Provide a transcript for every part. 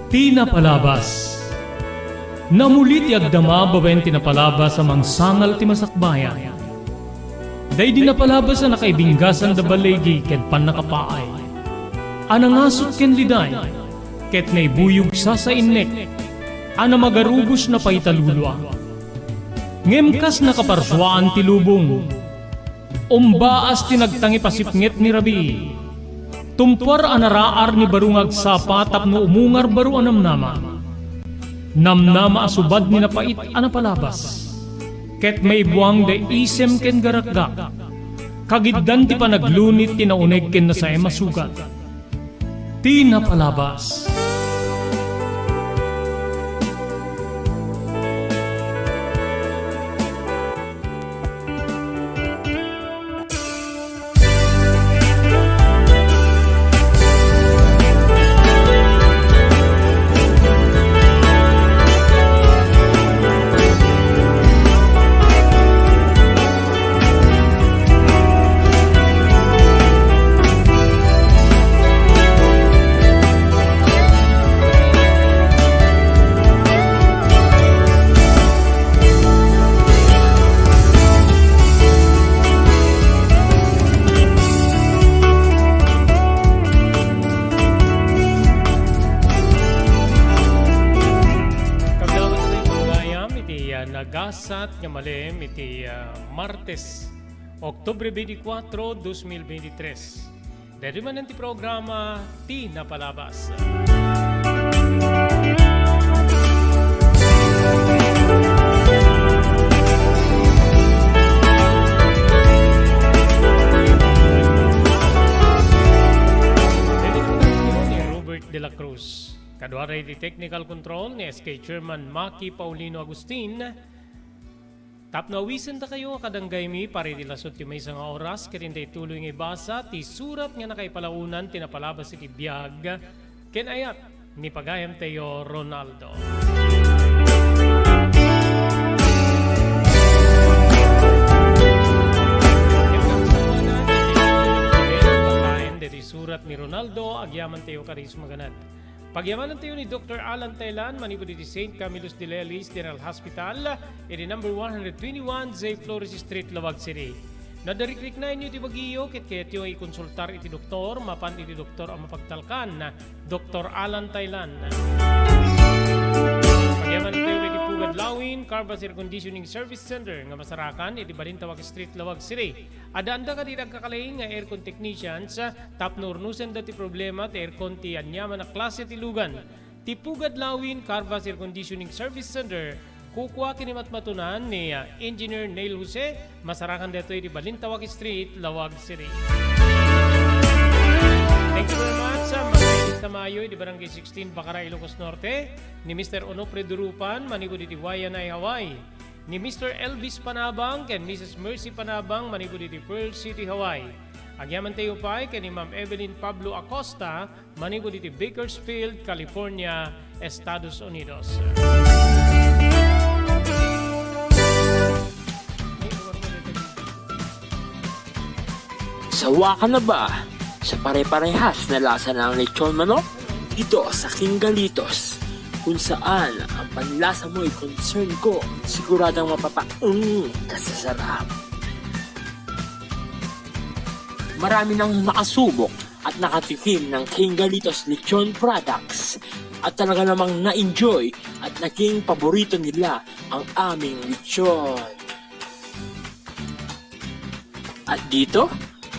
Tinapalabas. Namulit yagdama babayan tinapalabas amang sangal ti masakbayan. Day di napalabas na nakaibinggasan da balegi ket pan nakapaay. Anangasot ken liday, ket naibuyog sa innek, ana magarubos na paitalulwa. Ngemkas nakaparswaan ti lubong, umbaas tinagtangi pasipnget ni Rabi. Tumpar anaraar ni barungag sapa tapno umungar baru anamnama. Namnama asubad ni napait anapalabas. Ket may buwang de isem ken garakgak. Kagiddan ti panaglunit tinauneg ken nasay masugat. Tinapalabas. Nagasat nga malem iti Martes, Oktubre 24, 2023. Dari man ti programa Tinapalabas. Ni Robert de la Cruz. Kaduaray di technical control ni SK Chairman Maki Paulino Agustin. Tapnawisan ta kayo kadanggay mi pare dilasot ti may isang oras karinday tuloy nga ibasa ti surat nga nakaipalaunan tinapalabas iti biyag ken ayat ni pagayam tayo Ronaldo. Deti surat ni Ronaldo agyaman tayo karis maganad. Pagyamanan tayo ni Dr. Alan Taylan, manipod iti St. Camillus de Lelis General Hospital, iti number 121, Zay Flores Street, Lawag City. Nadarikrik na inyo iti bagiyo, ket kaya tiyo ikonsultar iti doktor, mapan iti doktor ang mapagtalkan na Dr. Alan Taylan. Pagyamanan tayo iti Pugad Lawin, Carvas Air Conditioning Service Center, nga masarakan, iti Balintawak Street, Lawag City. Adanda ka di nagkakalaing nga aircon technicians, tapno urnusen dati problema ti aircon ti anyaman na klase ti lugan. Ti Pugad Lawin, Carvas Air Conditioning Service Center, kukwa kinimatmatunan ni Engineer Neil Jose, masarakan dito di Balintawak Street, Lawag City. Thank you very much sa mga Tamayoy di Barangay 16, Bacara, Ilocos Norte, ni Mr. Onofre Durupan, manigod iti Wayanay, Hawaii, ni Mr. Elvis Panabang ken Mrs. Mercy Panabang manipod iti Pearl City, Hawaii. Agyaman tayo pa ken ni Ma'am Evelyn Pablo Acosta manipod iti Bakersfield, California, Estados Unidos. Sawa ka na ba sa pare-parehas na lasa ng lechon manok? Dito sa King Galitos, kung saan ang panlasa mo ay concern ko, siguradang mapapaung kasasarap. Marami nang nakasubok at nakatikim ng King Galitos lechon products at talaga namang na-enjoy at naging paborito nila ang aming lechon. At dito,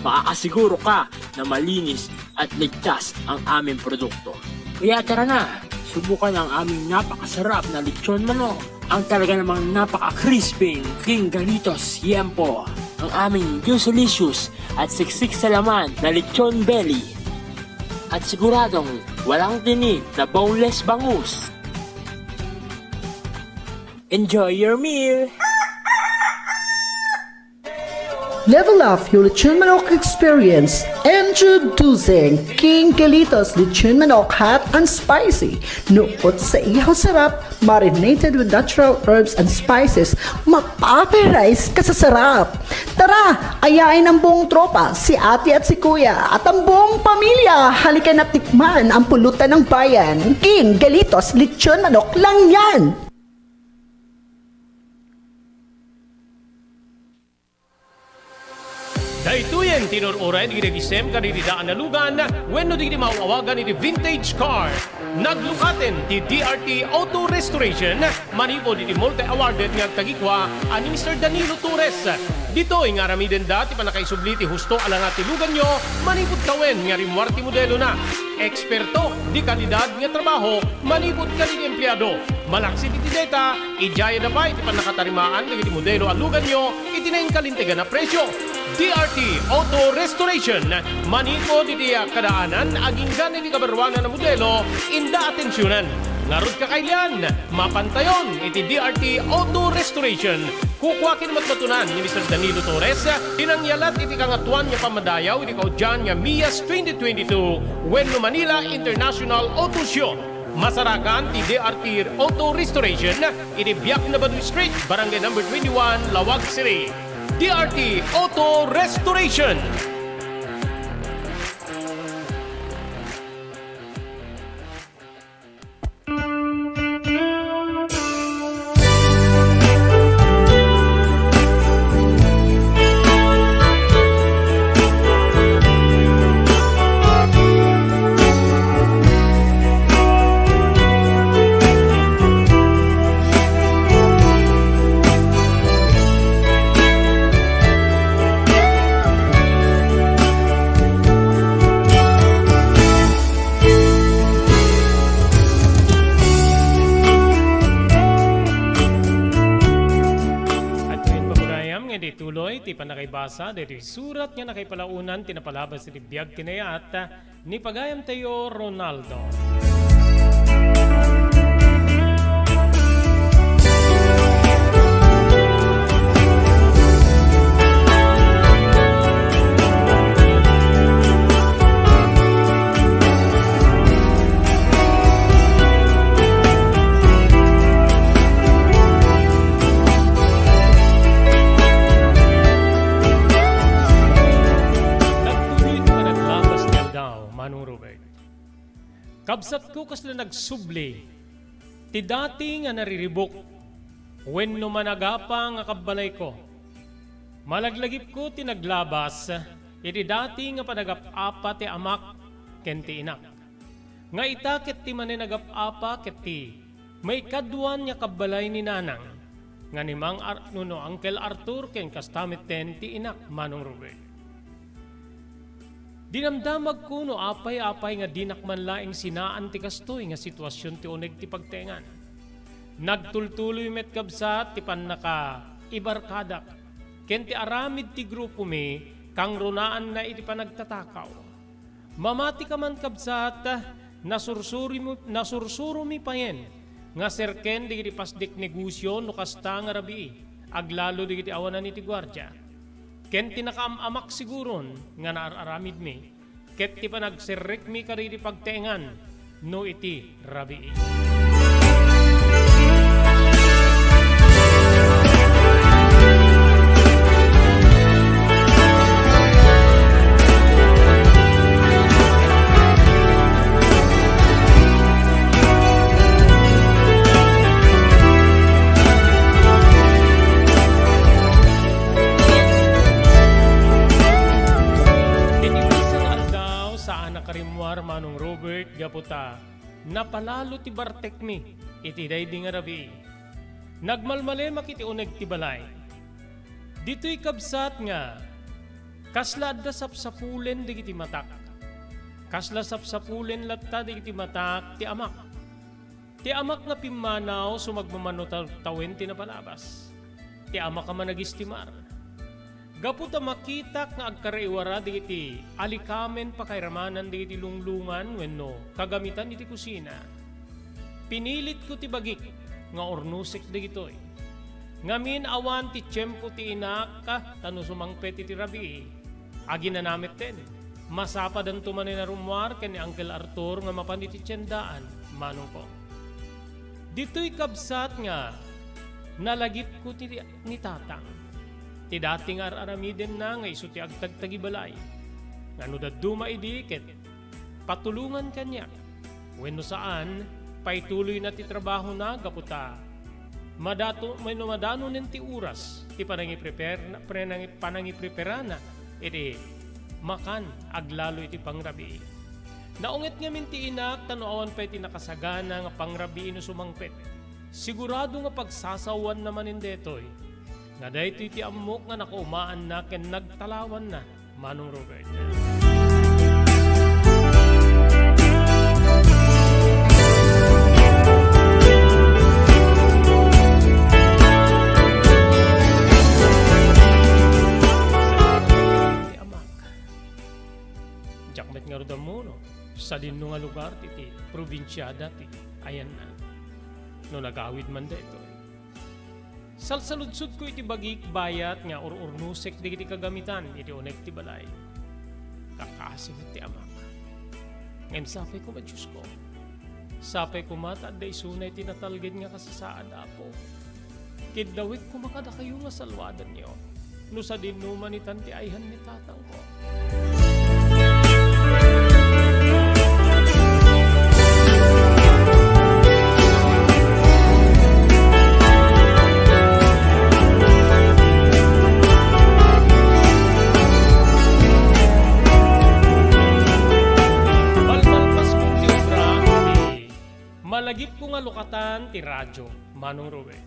makakasiguro ka na malinis at ligtas ang aming produkto. Kaya tara na, subukan ang aming napakasarap na lechon manok. Ang talaga namang napaka-crisping King Galitos Yempo. Ang aming juicelicious at siksik sa laman na lechon belly. At siguradong walang tinig na boneless bangus. Enjoy your meal! Level up your lechon manok experience. Introducing King Galitos Lechon Manok Hot and Spicy. Nukot sa ihaw sarap, marinated with natural herbs and spices, mapapirize ka sa sarap. Tara, ayain ang buong tropa, si ate at si kuya, at ang buong pamilya. Halika na tikman ang pulutan ng bayan. King Galitos Lechon Manok lang yan. Daytoyen tinururay di nagisem ka di daan nalugan wenno di mauawagan ni vintage car. Naglukaten ti DRT Auto Restoration manipo di multi-awarded nga tagikwa ani Mr. Danilo Torres. Dito nga ramiden dati pa nakaisubliti husto alang ati lugan nyo manipod kawen nga rimwarti modelo na. Eksperto di kalidad nga trabaho manipod ka di empleyado. Malaksi di data ijaya na pa iti pa nakatarimaan di modelo alugan nyo itinayang kalintigan na presyo. DRT Auto Restoration maniko di kadaanan aging gani di kabarwanan na modelo inda atensyonan. Narod ka kailan, mapantayon iti DRT Auto Restoration. Kukwakin matmatunan ni Mr. Danilo Torres, dinangyalat iti kangatuan niya pamadayaw iti kaudyan niya MIAS 2022 Wenno Manila International Auto Show. Masarakan ti DRT Auto Restoration iti Biak na Baduy Street, Barangay number 21, Lawag City. DRT Auto Restoration. Tuloy, ti panakaibasa, dito surat nga nakaipalaunan, tinapalabas iti biyag kinayat, ni pagayam tayo Ronaldo. Kabsat ko kasla nagsubli, ti dati nga nariribok, wenno managapa nga kabalay ko. Malaglagip ko ti naglabas, iti dati nga panagap-apa ti amak, ken ti inak. Nga itakit ti maninagap-apa ket ti, may kadwan nga kabalay ni nanang, nga ni Mang Nuno Uncle Arthur ken kastamit ten ti inak Manong Robert. Dinamdamag ko no apay-apay nga dinakman laing sinaan ti kastoy nga sitwasyon ti uneg ti pagtengan. Nagtultuloy met kabsat ti pannaka ibarkadak. Ken ti aramid ti grupo mi kang runaan na iti panagtatakaw. Mamati ka man kabsat nasursuro mi payen nga serken di pasdik negosyo no kasta nga rabi aglalo di iti awanan iti gwardya. Ken tinakamamak siguron nga naararamid mi, ket ti panagserrek mi kariti pagtengan, no iti rabii. Manong Robert gaputa napalalo ti bartek mi iti daydi nga rabi. Nagmalmale makiti uneg ti balay. Dito'y kabsat nga kasla adda sapsapulen digiti matak. Kasla sapsapulen latta digiti matak ti amak. Ti amak nga pimanaw sumagmamano tawen ti napalabas. Ti amak ka managistimar. Gaputa makitak nga agkaraiwara digiti alikamen pakairamanan digiti lunglungan wenno kagamitan iti kusina. Pinilit ko ti bagik nga ornusik digitoy. Ngamin awan ti tiyempo ti inak ka, tano sumangpet iti rabi. Agi na namit ten. Masapad ang tumanin na rumwar ken ni Uncle Arthur nga mapan iti tiyendaan. Manong ko. Dito'y kabsat nga, nalagip ko ni tatang. Ti dating aramiden na nga iso ti agtagtagibalay. Nga no daduma idiket, patulungan kanya. Wenno saan, paituloy na ti trabaho na gaputa. Madano nin ti uras, ti panangiprepare na, iti makan aglalo iti pangrabi. Naungit ngamin ti inak, tanoawan pa iti nakasagana nga pangrabi ino sumangpet. Sigurado nga pagsasawan naman indetoy. Nga dahito iti amok nga nakaumaan na ken nagtalawan na, Manong Robert. Jakmet nga ro mo, no? Sa dinno nga lugar, ti probinsya dati, ayan na. No nagawid man da ito. Salsaludsud ko iti bagik bayat nga ur-urnusek di iti kagamitan, iti unek ti balay. Kakasimit ti amak. Ngayon sapay ko Diyos ko. Sapay ko mata day sunay tinatalgid nga kasasaad apo. Kidawit ko makada kayo nga salwadan niyo. No sa dinuman itan ti ayhan ni tatang ko. Malagip ko nga lukatan ti radyo, Manong Ruben.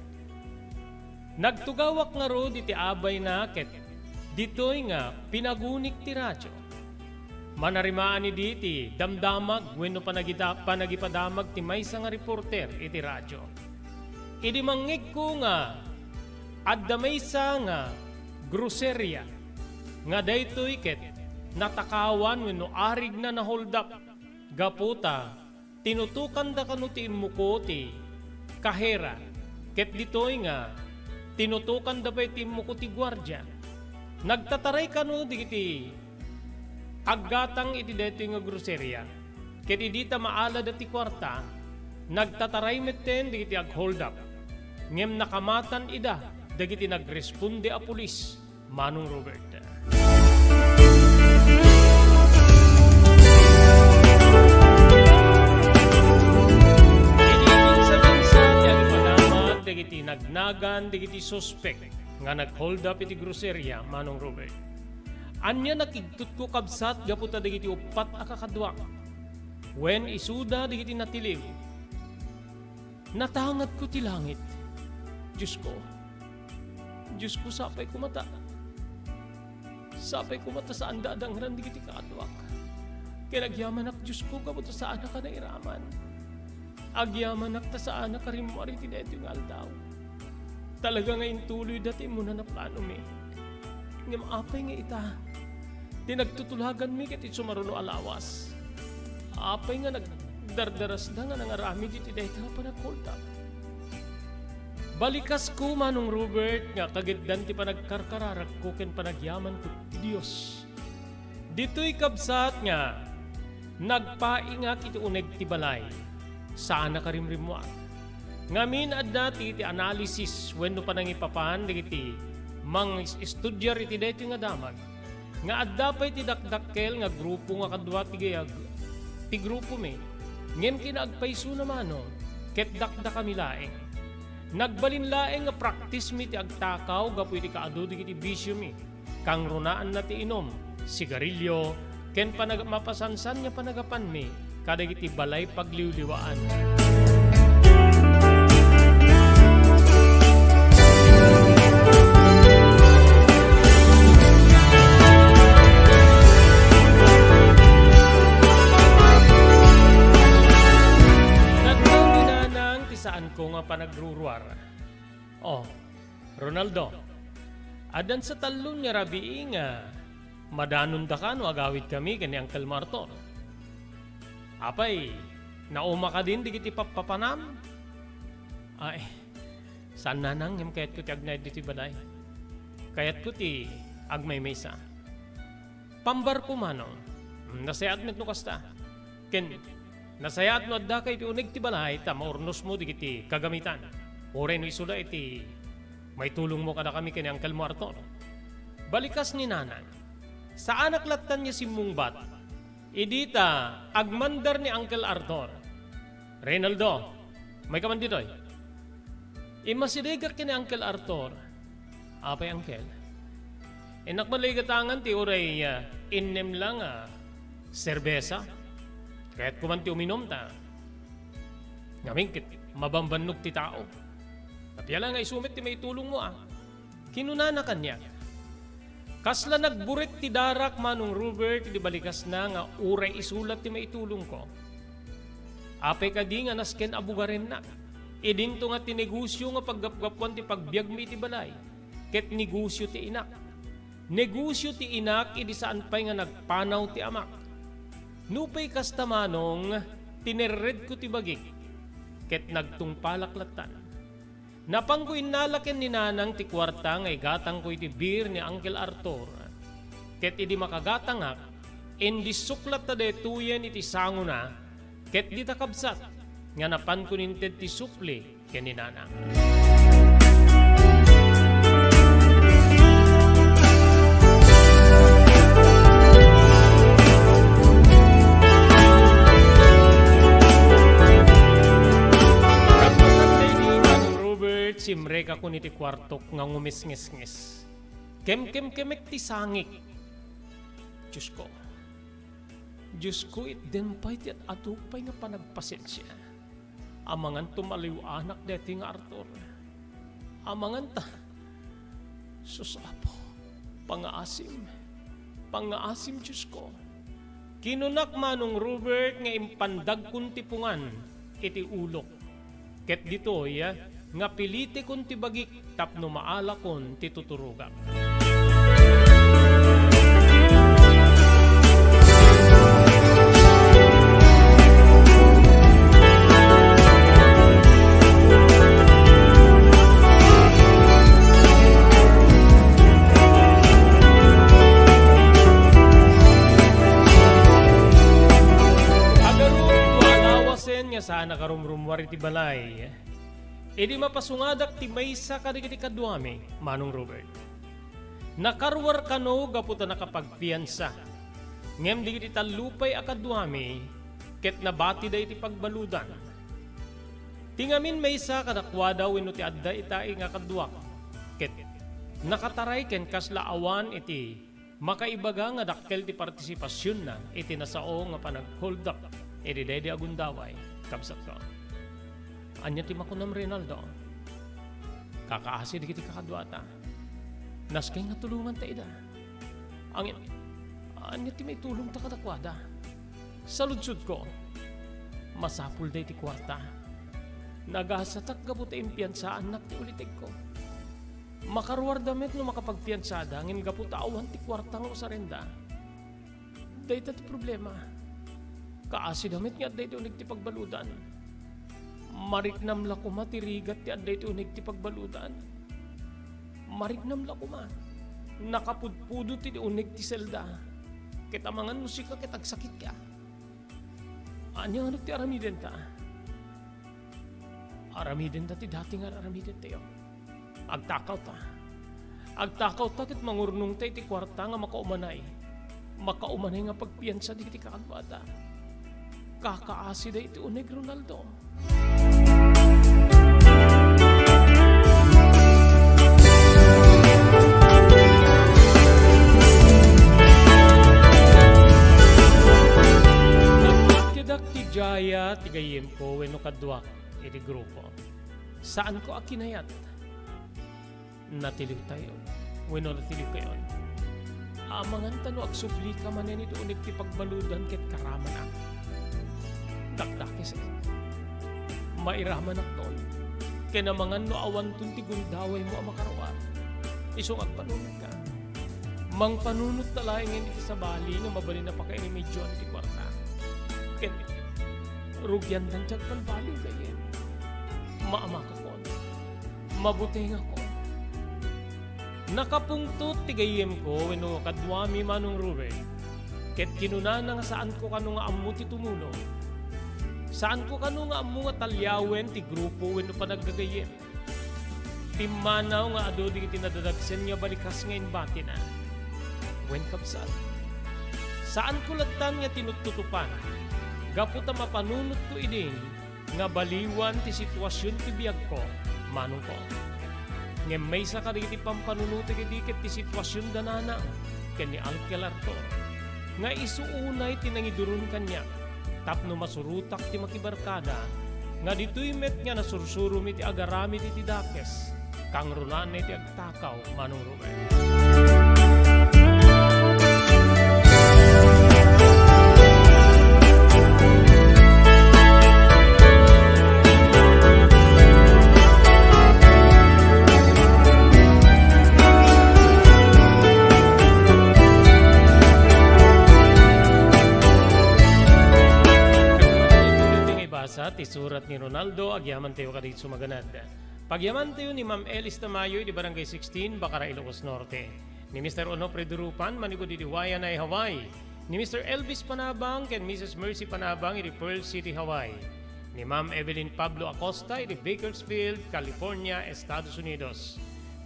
Nagtugawak nga ro di ti abay na ket. Dito'y nga pinagunik ti radyo. Manarimaan ni diti damdamag wenno panagipadamag ti maysa nga reporter iti radyo. Idi mangeg ko nga adda maysa nga groserya nga daytoy ket natakawan wenno arig na hold up gaputa. Tinutukan da kanu ti imuko ti kahera. Ket ditoy nga, tinutukan da pa ti imuko ti gwardya. Nagtataray kanu di iti aggatang iti dito nga groserya. Ket idita maala da ti kwarta, nagtataray metten di iti ag-hold up. Ngem nakamatan ida, dagiti nagresponde a pulis, Manong Robert. Digiti nagnagan, digiti suspect nga nag-hold up iti groserya, Manong Robert. Anya nakigtut ko kabsat gaputa digiti upat akakadwak. When isuda digiti natiliw. Natangat ko ti langit. Diyos ko, sapay kumata. Sapay kumata sa andadangran digiti kakadwak. Kinagyaman ak Diyos ko gaputa sa anak ka na iraman. Agyaman nakta sa anak karimwari ti dito yung aldaw. Talaga ngayon tuloy dati muna na plano mi. Ngam apay nga ita. Tinagtutulagan mi ket sumaruno alawas. Apay nga nagdardaras na nga nangarami diti dito nga panagkulta. Balikas ko Manong Robert nga kagiddan ti panagkarkararak ko ken panagyaman ko ti Dios. Dito'y kabsat nga nagpaingak iti uneg ti balay. Saan na karimrimwa. Ngamin adda ti analysis wenno panangipapan digiti mang estudyar iti daytoy nga damag. Nga adda pay ti dakdakkel nga grupo nga kadwa ti grupo mi. Ngem kinaagpayso naman no, ket dakda kami laeng. Nagbalin laeng nga practice mi ti agtakaw gapu iti kaadu digiti bisyo mi. Kang runaan na ti inom, sigarilyo, ken mapasansan nga panagapan mi. Kadagiti balay pagliwliwaan. Nagpawinanang tisaan ko nga panagruruar. Oh, Ronaldo, adan sa talon nga rabi nga madanon da ka no agawid kami kani Uncle Martor. Apay, nauma ka din, di kiti papapanam? Ay, Saan nanang yung kayat ko ti agnay dito balay? Kayat ko ti agmay maysa. Pambar ko mano, nasayat met no kasta. Ken, nasayat no adda kay ti unig ti balay, ta maurnos mo di kiti kagamitan. Oray no isula iti may tulong mo kada kami kini Uncle mo Arthur. Balikas ni nanang, sa anak latan niya si Mungbat, idita agmandar ni Uncle Arthur. Reynaldo, may kaman dito eh. Imasidegak kini Uncle Arthur. Apay Uncle? Inakmaligatangan ti uray innem lang serbesa. Kaya't kuman ti uminom ta. Ngamingkit, mabambannog ti tao. Kapiyala nga isumit ti may tulong mo Kinunana kanya. Kasla nagburit ti darak manong Robert, di balikas na nga uray isulat ti may tulong ko. Apay ka di nga nasken abugaren na. Idinto nga ti negosyo nga paggapgapuan ti pagbiag mi ti balay. Ket negosyo ti inak. Negosyo ti inak idi saan pay nga nagpanaw ti amak. Nupay kasta manong tinered ko ti bagik. Ket nagtungpalaklatan. Napangguin nalaken ni nanang ti kwarta nga igatang ko iti beer ni Uncle Arthur. Ket idi makagatangak, indi suklat ta detuyen iti sango na, ket di takabsat, nga napan ko ninted ti supli ken ni nanang. Simre ka ko niti kwartok nga ngumis-ngis-ngis. Kem-kem-kemek ti sangik. Diyos ko it denpay ti at atupay nga panagpasensya. Amangan tumaliw anak deti nga Arthur. Amangan ta. Susapo. Pangaasim Diyos ko. Kinunak manong Robert nga impandag kun tipungan iti ulok. Ket dito nga piliti kun ti bagik tapno maala kun ti tuturugak. Agarum walawasen nga sana karumrumwari ti balay. Idi mapasungadak ti maysa kadigiti kaduami, manong Robert. Nakarwar kano gaputa nakapagpiyansa. Ngem digiti talupay akaduami, ket nabati day ti pagbaludan. Tingamin maysa kadakwada wenno ti adda itai nga kaduak. Ket nakataray ken kasla awan iti makaibaga nga dakkel ti partisipasyon na iti nasao nga panag-hold up iti daydi agundaway. Kabsat ko. Anya ti makunam Reynaldo. Kakaasi di kiti kakadwata. Naskay nga tulungan ta ida. Anya ti may tulong ta kadakwada. Sa ludsud ko, masapul day ti kwarta. Nagasatak gabuta impiyansaan nak ti ulitig ko. Makaruar damit no makapagpiyansada ngin gaputa awan ti kwarta nga usarenda. Dayta ti problema. Kaasi damit nga day ti unig ti pagbaludan. Mariknam la kuma ti rigat ti adday ti unig ti pagbaludan. Mariknam la kuma. Nakapudpudo ti unig ti selda. Kitamangan musika kitagsakit ka. Anya nga ti aramiden ta? Aramiden ta ti dati nga aramiden tayo. Agtakaw ta. Agtakaw ta kit mangurnong tayo ti kwarta nga makaumanay. Makaumanay nga pagpiyansa di kiti kakadwata. Kakaasi da iti unig Ronaldo. Nagtidak ti Jaya ti gayem ko wenno kadwak iti grupo. Saan ko akinayat? Natiliw tayo. Wenno natiliw kayo. Amangan tano agsupli ka manen iti unig ti pagbaludan ket karaman ak. Dakdakis mairaman ak noon. Kinamangan no awan tunti gundaway mo ang makarawar. Isong agpanunod ka. Mang panunod talaing hindi sa bali na mabali na pakainimidyon ti kwarta. Ken rugyan dan tiyag palbali kayo. Maama ka kon. mabuting ako. Nakapungtot tigayem ko wenno kadwami manong Ruben. Ket kinunana nga saan ko kanu nga ammo ti tumuno. Saan ko kanu nga ammo nga talyawen ti grupo wenno panaggagayem. Timmanaw nga ado di tinadadagsen nga balikas nga inbati na. Wen kapsat. Saan ko latan nga tinututupan. Gaputa mapanunot ko idin nga baliwan ti sitwasyon ti biyag ko manong ko. Nga may sa kariti pampanunuti kadikit ti sitwasyon danana ken ni Uncle Arthur. Nga isuunay tinangidurun kanya tapno masurutak ti makibarkada nga dito'y met nga nasursuro mi ti agarami ti dakes kang rulan ti agtakaw manong Ruben. Ti surat ni Ronaldo agyaman tayo kadit sumaganad. Pagyaman tayo ni Ma'am Elis Tamayo di Barangay 16, Bacara, Ilocos Norte. Ni Mr. Onofre Durupan, Manigo di Diwayan ay Hawaii. Ni Mr. Elvis Panabang ken Mrs. Mercy Panabang di Pearl City, Hawaii. Ni Ma'am Evelyn Pablo Acosta di Bakersfield, California, Estados Unidos.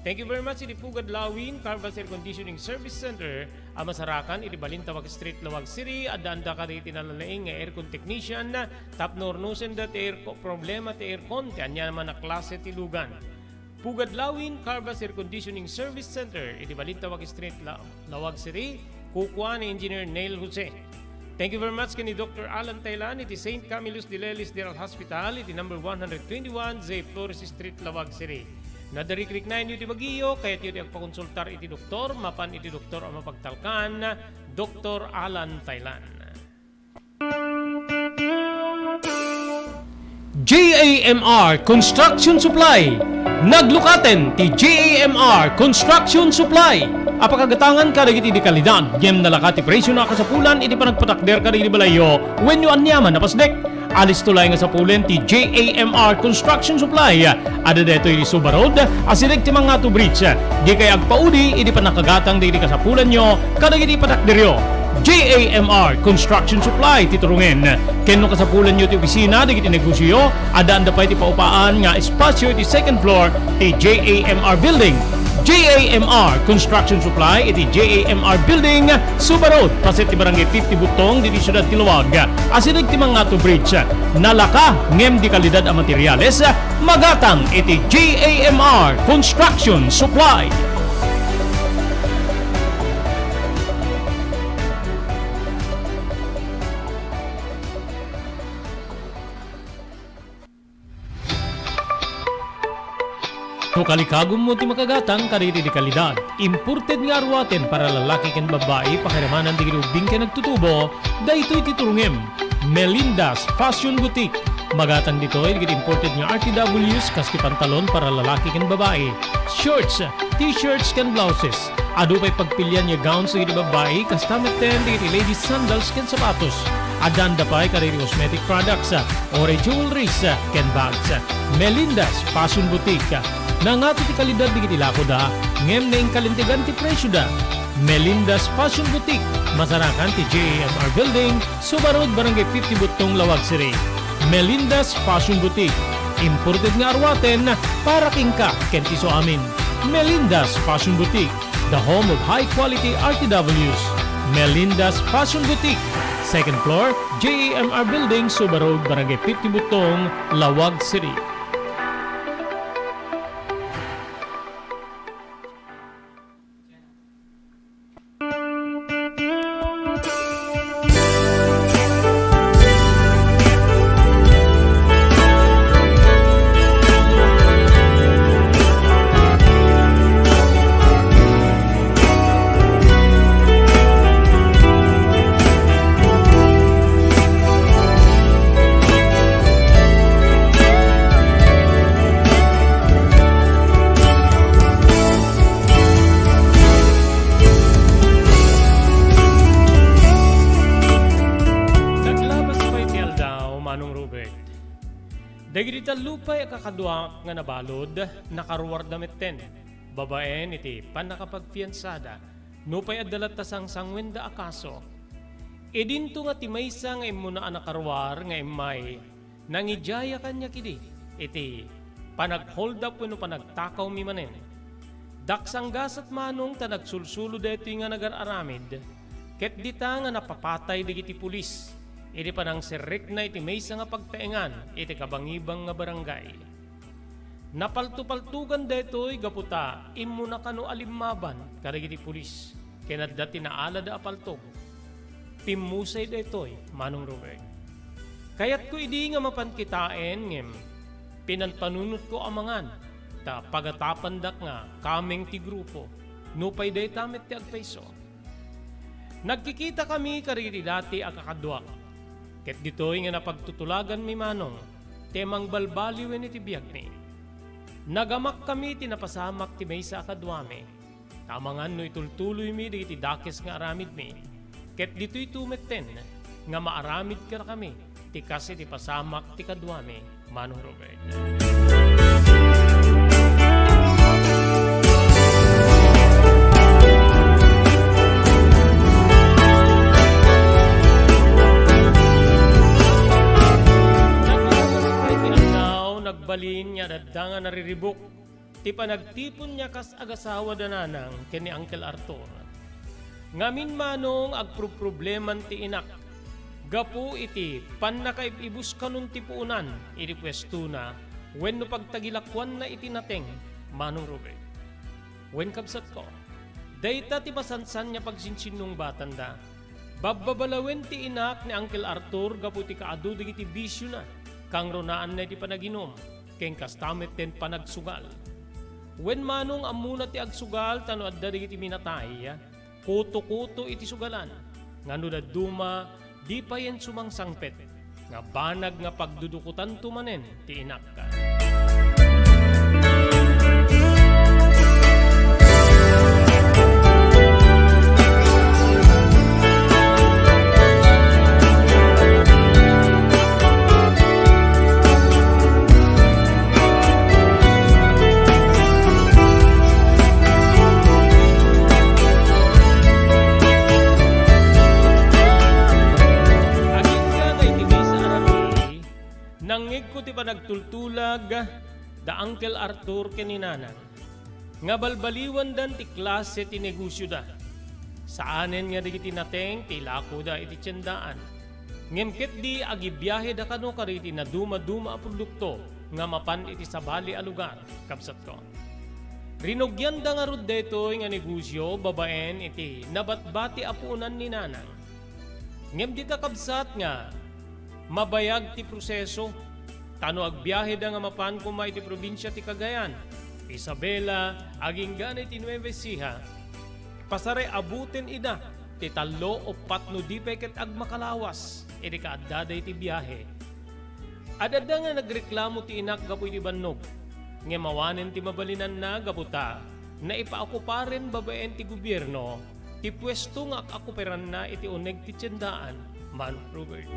Thank you very much di Pugad Lawin, Carval's Air Conditioning Service Center, Amasarakan, di Balintawak Street, Lawag City, adanda ka rin tinalalaing nga aircon technician, tapnornusen dat problema ti aircon, ti anya naman na klase ti lugan. Pugad Lawin, Carval's Air Conditioning Service Center, di Balintawak Street, Lawag City, kukuha ni Engineer Neil Jose. Thank you very much kini Dr. Alan Taylan, iti St. Camillus de Lelis General Hospital, iti number 121, Zay Flores Street, Lawag City. Nadarikrik na iti Baguio, kaya iti agpakonsultar iti doktor, mapan iti doktor ang mapagtalkan, Dr. Alan Taylan. JAMR Construction Supply. Naglukaten ti JAMR Construction Supply. Apakagatangan ka dagiti di kalidad, gem nalakati presyo na kasapulan, iti panagpatakder ka dagiti balayo, when you anyaman napasdek. Alis tulay nga sa pulen ti JAMR Construction Supply. Ada deto iti Suba Road, asirig ti mga bridge. Di kay agpaudi, iti panakagatang di kasapulan nyo, kadagiti patakderyo. JAMR Construction Supply titurungen. Kenno kasapulan nyo ti opisina, di kiti negosyo, ada anda pa iti paupaan nga espasyo iti second floor ti JAMR Building. JAMR Construction Supply iti JAMR Building, Suba Road, paset ti Barangay 50 Butong, diti Siyudad Tiluwag. Asinig ti mga bridge, nalaka ngem di kalidad a materyales, magatang iti JAMR Construction Supply. No kalikagom mo ti makagatang kariti di kalidad. Imported nga arwaten para lalaki ken babae pakiramanan di grubing ken nagtutubo, daytoy titurungem. Melinda's Fashion Boutique. Magatang ditoy di imported nga RTWs kas ti pantalon para lalaki ken babae. Shorts, t-shirts ken blouses. Adu pay pagpilyan nga gowns di babae kas tameten di ladies sandals ken sapatos. Adanda pay kariti cosmetic products, ore jewelries ken bags. Melinda's Fashion Boutique. Nangato ti kalidad di kiti lako da, ngem na kalintigan ti presyo da. Melinda's Fashion Boutique, masarakan ti JAMR Building, Suba Road, Barangay 50 Butong, Lawag City. Melinda's Fashion Boutique, imported nga arwaten para kingka kenti so amin. Melinda's Fashion Boutique, the home of high quality RTWs. Melinda's Fashion Boutique, second floor, JAMR Building, Suba Road, Barangay 50 Butong, Lawag City. Dagiti talupay kakadwa nga nabalod, nakaruwar damit ten. Babaen iti panakapagpiansada, nupay adalat tasang sangwenda akaso. Edinto nga timaysa nga imuna nakaruwar nga imay, nangijaya kanya kidi, iti panag-hold up wenno panagtakaw mi manen. Daksang gasat manong ta nagsulsulo deto nga nagararamid, ket dita nga napapatay digiti pulis. Iti panang sirrik na iti maysa nga pagtaengan iti kabangibang nga barangay. Napaltupaltugan detoy gaputa immo na kano alimmaban kadagiti pulis. Kenadda tinaala da apaltog. Pimusay detoy Manong Robert. Kayat ko idi nga mapankitaen ngem pinanpanunot ko amangan ta pagatapandak nga kameng ti grupo nupay daytamet ti agpayso. Nagkikita kami kariri dati akakadwa. Ket ditoy nga napagtutulagan mi Manong, temang balbaliwen iti biyag mi. Nagamak kami tinapasamak ti maysa akadwame. Tamangan no itultuloy mi digiti dakes nga aramid mi. Ket ditoy tumetten nga maaramid kara kami ti kasi ti pasamak ti kadwame, Manong Robert. Nagbalin niya dadda nga nariribok. Ti panagtipon niya kas agasawa dananang ken ni Uncle Arthur. Ngamin Manong agproblema'n ti inak. Gapu iti pannakaibibus kanun ti puunan iti pwesto na wenno pagtagilakwan na iti nateng, Manong Robert. Wen kabsat ko, dayta ti masansan niya pagsinsinong batanda. Babbabalawen ti inak ni Uncle Arthur gapu ti kaadu digiti bisyo na. Kang ronaan na iti panaginom, keng kastamet ten panagsugal. Wen Manong amuna ti agsugal, tano adda iti minatay, kuto-kuto iti sugalan. Ngano da duma, di pa yan sumangsangpet, nga banag nga pagdudukutan tumanen ti inak ka. Nangig ko ti panagtultulag da Uncle Arthur keninanang. Nga balbaliwan dan ti klase ti negosyo da. Saanen nga digiti nateng ti lako da iti tiyendaan. Ngemket di agibiyahe da kano kariti na duma-duma a produkto nga mapan iti sabali a lugar, kapsat ko. Rinogyan da nga rod detoy nga negosyo babaen iti nabatbati apunan ni nanang. Ngem di ta kabsat nga mabayag ti proseso, tano agbiyahe da nga mapan kuma iti probinsya ti Cagayan, Isabela, aging ganit ti Nueva Ecija, pasare abutin ida, ti 3 o 4 no di peket agmakalawas, iti kaadada iti biyahe. Adada nga nagreklamo ti inak gapu iti bannog, nga mawanen ti mabalinan na gaputa, na ipaakuparen babaen ti gobyerno, ti pwesto nga akuperan na iti uneg ti tiyendaan, Manong Robert.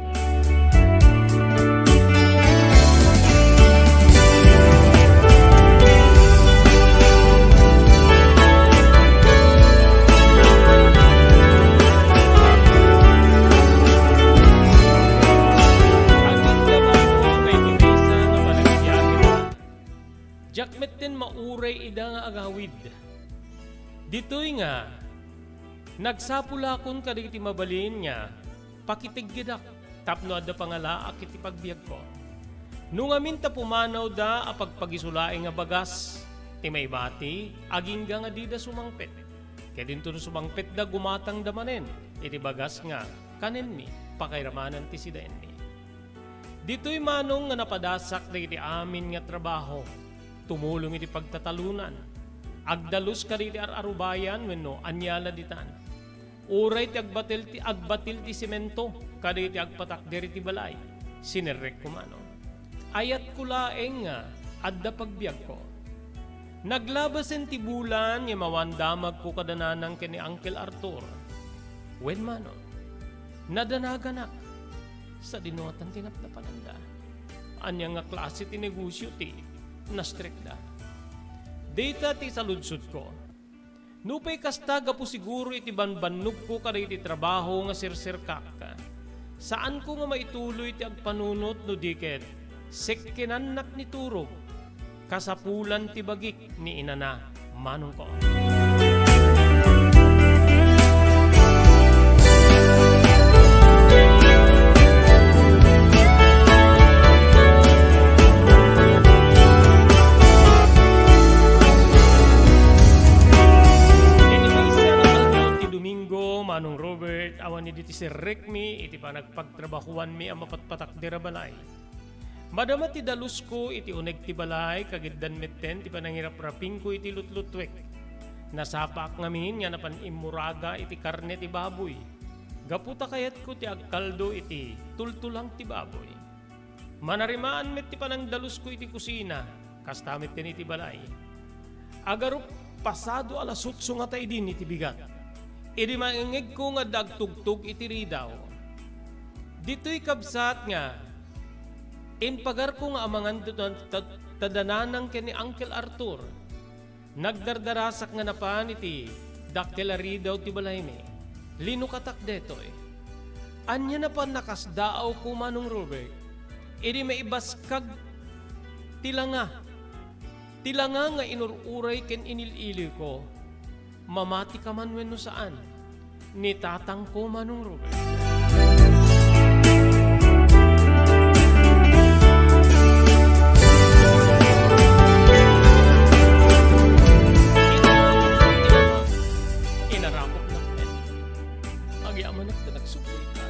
Jakmet din mauray ida nga agawid. Ditoy nga, nagsapulakon kadagiti mabalin niya, pakitiggidak, tapno adda pangalaak iti pagbiag ko. Nung amin ta pumanaw da apagpagisulaing nga bagas, ti may bati, aging nga di da sumangpet. Kaya dinto no sumangpet da gumatang damanen, iti bagas nga, kanin mi, pakairamanan ti sidaen mi. Dito'y Manong nga napadasak da iti amin nga trabaho, tumulong iti pagtatalunan, agdalus ka iti ararubayan wenno anyala ditan. Uray ti agbatil ti semento, kada iti agpatakder iti balay, sinerrek ko Manong. Ayat ko laeng nga, adda pagbiag ko. Naglabasen ti bulan, nga mawandamag ko kadananang kini Uncle Arthur. Wen Manong, nadanaganak, sa dinuatan tinapnapananda. Anya nga klase ti negosyo ti nastrikda. Data ti saludsod ko. Nupay kastaga po siguro iti banbannog ko kada iti trabaho nga sirsirkak ka. Saan ko nga maituloy ti agpanunot no diket? Sekkenanak ni turog. Kasapulan ti bagik ni inana manong ko. Manong Robert, awan ni diti si Rekmi, iti pa nagpagtrabahuan mi ang mapatpatak dira balay. Madama ti dalus ko, iti uneg ti balay, kagiddan metten, ti panangirap-raping ko iti lutlutwek. Nasapak ngamin, nga napan imuraga, iti karne ti baboy. Gaputa kayat ko ti agkaldo, iti tultulang ti baboy. Manarimaan met ti panang dalus ko iti kusina, kastamit din iti balay. Agarup pasado alasutso nga tayo din iti bigat. Idi maingig ko nga dagtugtog iti ridaw. Dito'y kabsat nga, inpagar ko nga amangan tadananang kini Uncle Arthur. Nagdardarasak nga napan iti dakkel ridaw ti balay mi. Lino katak detoy. Anya na pa nakasdaaw ko manong Robert. Idi maibaskag tilanga. Tilanga nga inururay ken inilili ko. Mamati ka man wenno saan, ni tatang ko manong Robert. Inarakot na pen, agyaman at nagsukoy ka.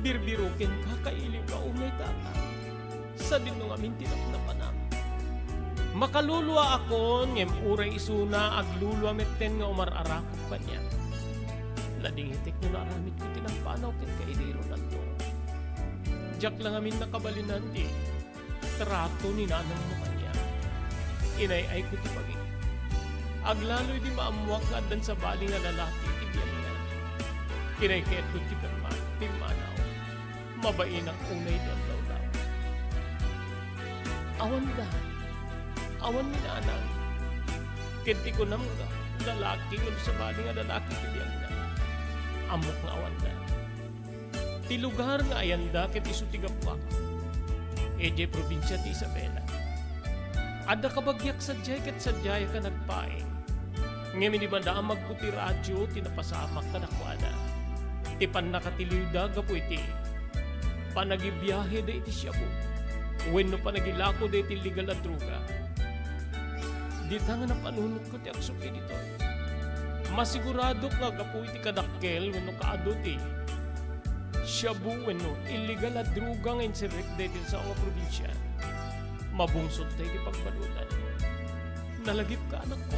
Birbirukin ka, kailing ka umay tatang, sa dinong amin tinapnapanang. Makalulwa ako, ngem uray isuna, aglulwa metten nga umararakot pa niya. Lading hitik nyo naaramid ko tinampanaw ket kaili Ronaldo. Diyak lang amin nakabalinan di, trato ni nanang mo kanya. Inay-ay ko ti pagin. Aglaloy di maamuak nga adan sa bali nga lalaki, ibiyan nga. Kinay-ket ko ti pimanaw, mabain ang unay di ang law-law. Awan da. Awan ni nanang. Kenti ko na mga lalaki nga sa bali nga lalaki kibiyang na. Amok nga awan na. Ti lugar nga ayanda ket isu ti gapwa. Eje probinsya ti Isabela. Adda kabagyak sa jay ket sa jay ka nagpaing. Ngayon di banda ang magputi radyo ti napasamak ka nakwada. Ti pan nakatiliw da gapu iti. Panagibiyahe da iti Shabu. Wenno panagilako da iti legal at druga. Di nga na panunod ko ti agsuki dito. Masigurado nga gapu iti kadakkel wenno kaado ti Shabu wenno illegal at druga nga insirik dito sa mga probinsya. Mabungsod tayo ti pagbalutan. Nalagip ka anak ko.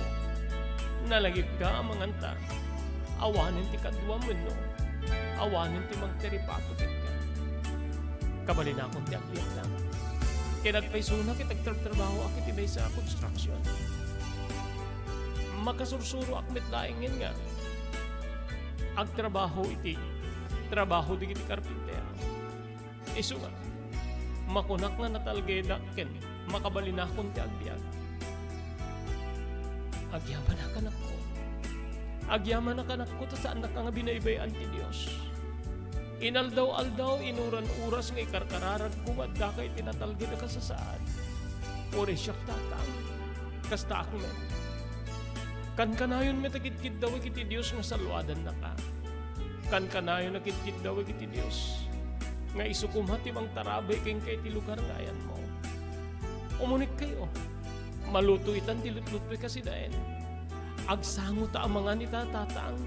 Nalagip ka amanganta. Awanin ti kadwa wenno. Awanin ti magteripato ket ka. Kabalin akong ti agbiyak lang. Kaya nagpaisuna kita nagtrabaho ako itibay sa construction. Makasursuro akmet laingin nga. Agtrabaho iti. Trabaho di iti karpintero. Isu nga. Makunak nga natalgeda ken makabalina akong ti agbiag. Agyaman na kanak ko. Agyaman na kanak ko ta saan na ka nga binaybayan ti Diyos. Inaldaw-aldaw, inuran uras nga ikarkararag kumad da kay tinatalgid ka sa saan. Ore siyak tatang, kasta ako men. Kan-kanayon metakit-kit daw kiti Diyos nga salwadan na ka. Kan-kanayon nakit-kit daw kiti Diyos. Nga isukumhati mang tarabay kayong kay ti lugar nga ayan mo. Umunik kayo. Maluto itan ti lutlutoy kasi daen. Agsango ta ang mga ni tatang.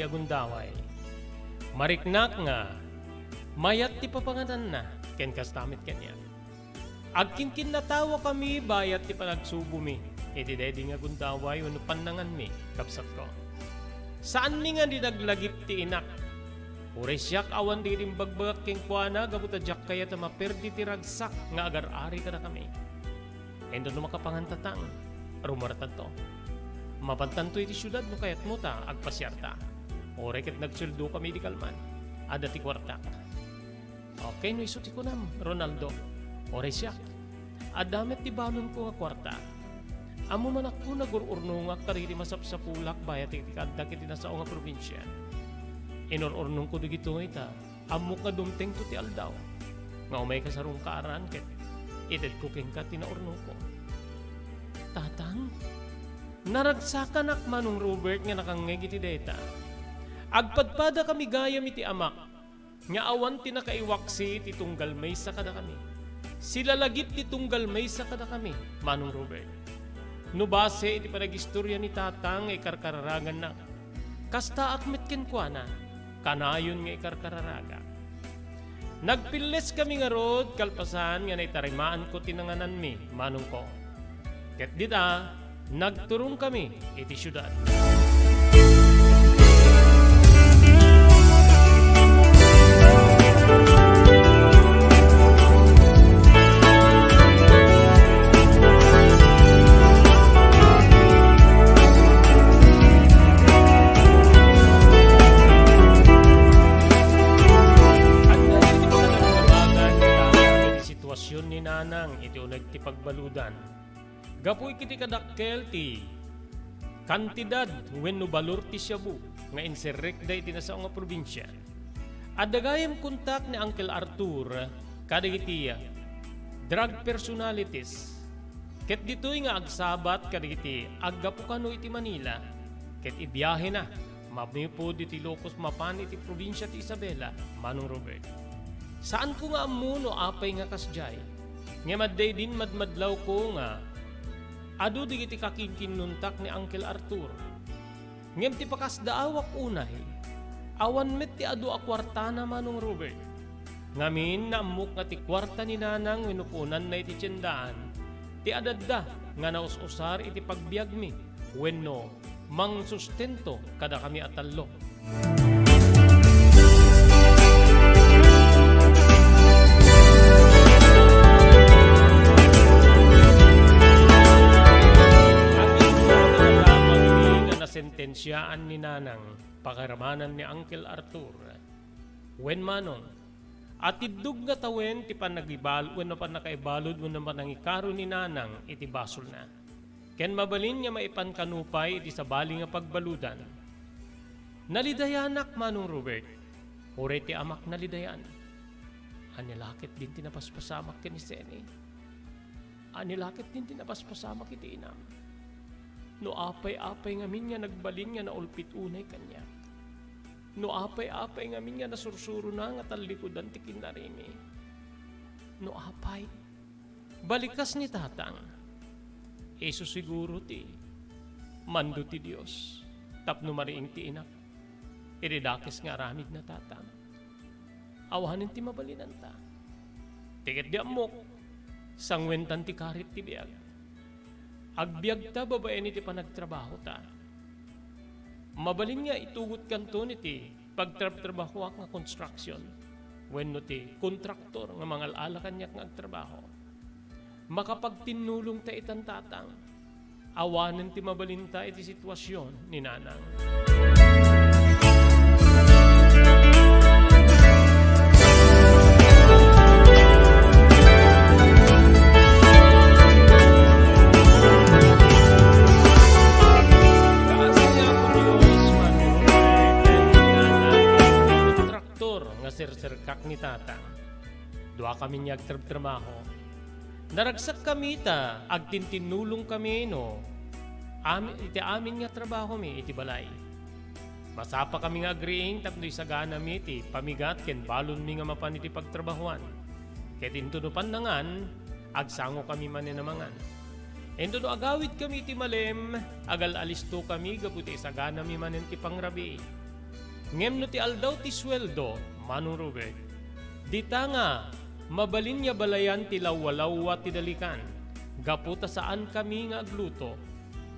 Agundaway. Mariknak nga, mayat ti papanganan na, ken kastamit kanya. Agkinkin natawa kami, bayat ti panagsubo mi. Iti dedi nga gundaway, uno panangan mi, kapsat ko. Saan ni nga dinaglagip ti inak? Uray siyak awan di rin bagbagak king kuana gabuta jak kaya ta maperdi ti ragsak nga agar-ari ka na kami. Endo no makapangantatang, rumaratan to. Mapantanto iti syudad no kayat mo ta, agpasyarta. Oray ket nagsuldo kami di kalman, ada ti kwartak. Okay, no iso ti kunam, Ronaldo. Oray siyak, adamet ti balon ko nga kwarta. Amo man ako nagururno nga kariri masapsapulak bayat iti kadda kiti nasa nga probinsya. Inururnong ko digito ita, amo ka dumteng to ti aldaw. Nga umay ka sarong kaaran ket ited ko king ka tinaurnong ko. Tatang, naragsakan ak manong Robert nga nakangeg iti deta. Agpadpada kami gayam iti amak, nga awan tinakaiwaksi ti tunggal may sa kada kami. Sila lagit ti tunggal may sa kada kami, manong Robert. No base iti panagistorya ni tatang ikarkararagan na. Kasta akmet kenkwana, kanayon nga ikarkararaga. Nagpiles kami nga rod, kalpasan nga naitarimaan ko tinanganan mi, manong ko. Ket dita, nagturong kami iti syudad. Ni nanang iti unag ti pagbaludan. Gapoy kiti kadakkel ti kantidad wenno balor ti Shabu nga inserrek da iti nasa nga probinsya. Adagayem kontak ni Uncle Arthur kadagiti drug personalities. Ket ditoy nga agsabat kadagiti aggapo iti Manila. Ket ibiyahe na mapipod iti Ilocos mapan iti probinsya ti Isabela, manong Robert. Saan ko nga amuno apay nga kasjay? Nga madday din madmadlaw ko nga adu digiti kakinkinuntak ni Uncle Arthur. Ngem ti pakas daawak unay, awan met ti adu a kwarta na manong Robert. Ngamin naamok nga ti kwarta ni nanang winupunan na iti tiyendaan, ti adadda nga naus-usar iti pagbiag mi, wenno mang sustento kada kami atallo. Sentensyaan ni nanang pakaramanan ni Uncle Arthur. Wen manon, at idug nga tawen ti panagibal wenno pan nakaibalod wenno panangikaro ni nanang iti basol na. Ken mabalin niya maipan kanupay iti sabali nga pagbaludan. Nalidayanak manong Robert, ore ti amak nalidayan. Anilakit din tinapaspasamak ken ni Seni. Anilakit din tinapaspasamak iti inam. No apay-apay ngamin nga nagbalin nga naulpit unay kanya. No apay-apay ngamin nga nasursuro na nga talikodan ti kinarimi. No apay, balikas ni tatang. Eso siguro ti, mando ti Diyos, tapno mariing ti inak. Iridakis nga ramid na tatang. Awahanin ti mabalinan ta. Tiket di amok, sangwentan ti karit ti biag. Agbiag ta babaen iti panagtrabaho ta. Mabalin nga itugot kanto niti pagtrabaho nga construction. Wenno ti kontraktor nga mangal-ala kanyak nga agtrabaho. Makapagtinulong ta itan tatang. Awanen ti mabalin ta iti sitwasyon ni nanang. Sirkak ni tatang. Dua kami niya agtrabaho. Naragsak kami ta, agtintinulong kami no. Iti amin nga trabaho mi, iti balay. Masapa kami nga agreeing tapno'y sagana mi iti pamigat ken balon mi nga mapan iti pagtrabahuan. Ket intunupan nangan, agsango kami maninamangan. Ento no agawid kami iti malem, agal alisto kami gaputi sagana mi manen ti pangrabi. Ngem no ti aldaw ti sweldo, manong Robert, dita nga, mabalin niya balayan ti lawalawa ti dalikan. Gaputa saan kami nga agluto,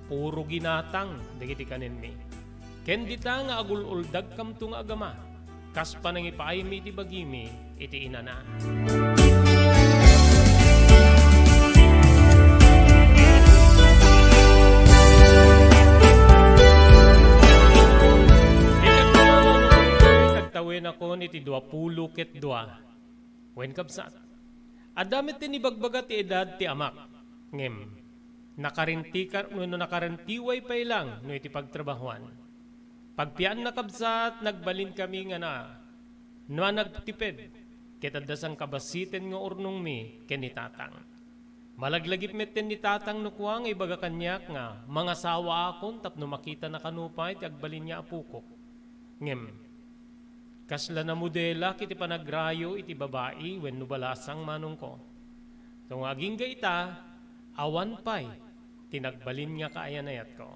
puro ginatang, dagiti kanin mi. ken dita nga agululdag kam to nga agama, kas panangipaaymi iti bagimi iti inana. Tawin ako iti 20 ket 2. Wen kabsat. Adamit tin ibagbaga ti edad ti amak. Ngem, nakarentiway pa ilang no iti pagtrabahuan. Pagpian na kabsat, nagbalin kami nga na nagtipid. Kitadasang kabasiten nga urnong mi ken ni tatang. Malaglagip metten ni tatang no kuwang ibaga kanyak nga mga sawa akon tapno makita na kanupay ti agbalin niya apukok. Ngem, kasla na modela kiti panagrayo iti babae wen nubalasang manong ko. Tung aging gaita, awan pay, tinagbalin nga kaayanayat ko.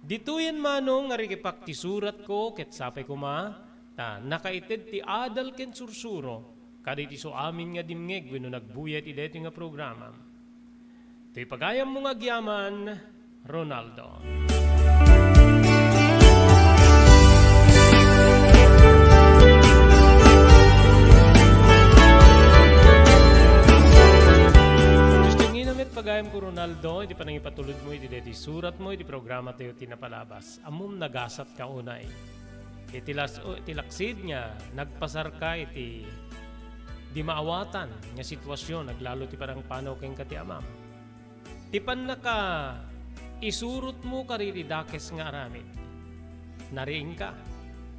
Dituyen manong nga rikipak ti surat ko ket sapay kuma, ta nakaited ti adal ken sursuro, kaditi so amin nga dimngeg wenno nagbuyat iti deti nga programa. To'y pagayam mo nga gyaman, Ronaldo. Pagayam ko Ronaldo, iti panangipatulod mo, iti surat mo, iti programa tayo tinapalabas. Amum nagasat ka unay. Iti laksid nga, nagpasar ka iti di maawatan nga sitwasyon, naglalo ti parang panaw keng kati amam. Tipan na ka, isurot mo kariridakes nga aramid. Nariing ka.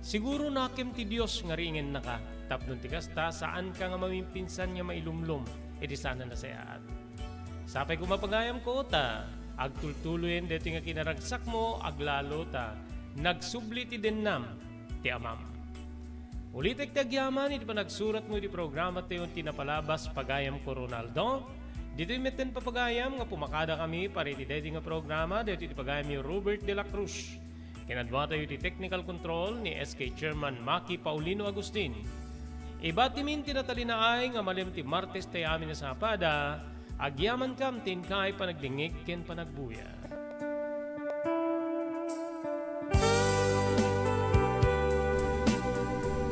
Siguro nakim ti Diyos nga ringen na ka. Tapnon ti kasta, saan ka nga mamimpinsan nga mailumlum, iti sana nasayaan. Sapay kumapagayam ko ta, agtultuloyin dito nga kinaragsak mo, aglalo ta, nagsubli ti dennam, ti amam. Ulitek tagyaman, iti pa nagsurat mo iti programa tayo tinapalabas, pagayam ko Ronaldo. Dito imeten papagayam nga pumakada kami para iti dito nga programa, dito iti pagayam ni Robert de la Cruz. Kinadwa tayo iti technical control ni SK Chairman Maki Paulino Agustin. Iba timin tinatalinaay nga malim ti Martes tayo amin na sapada, agyaman kam tin kay panagdingig ken panagbuya.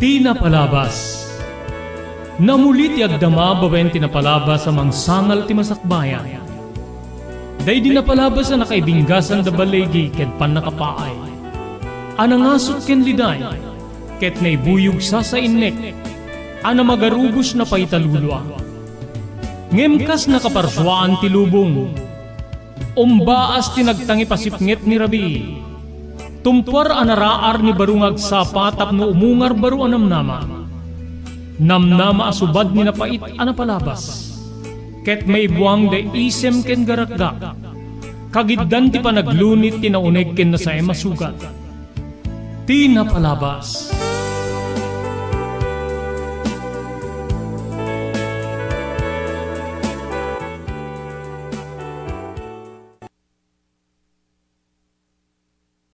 Tinapalabas. Namulit ti agdama bawen tinapalabas amang sangal ti masakbayan. Day dinapalabas na nakaibinggasan da balegi ken pannakapaay. Anangasot ken liday ket naibuyog sa innek. Ana magarubos na paitalulwa. Ngemkas nakaparswaan ti lubong. Umbaas tinagtangi pasipnget ni Rabi. Tumpar anaraar ni barungag sapa tapno umungar baru anamnama. Namnama asubad ni napait anapalabas. Ket may buwang da isem ken garakgak. Kagiddan ti panaglunit tinauneg ken na sa masugat. Tinapalabas.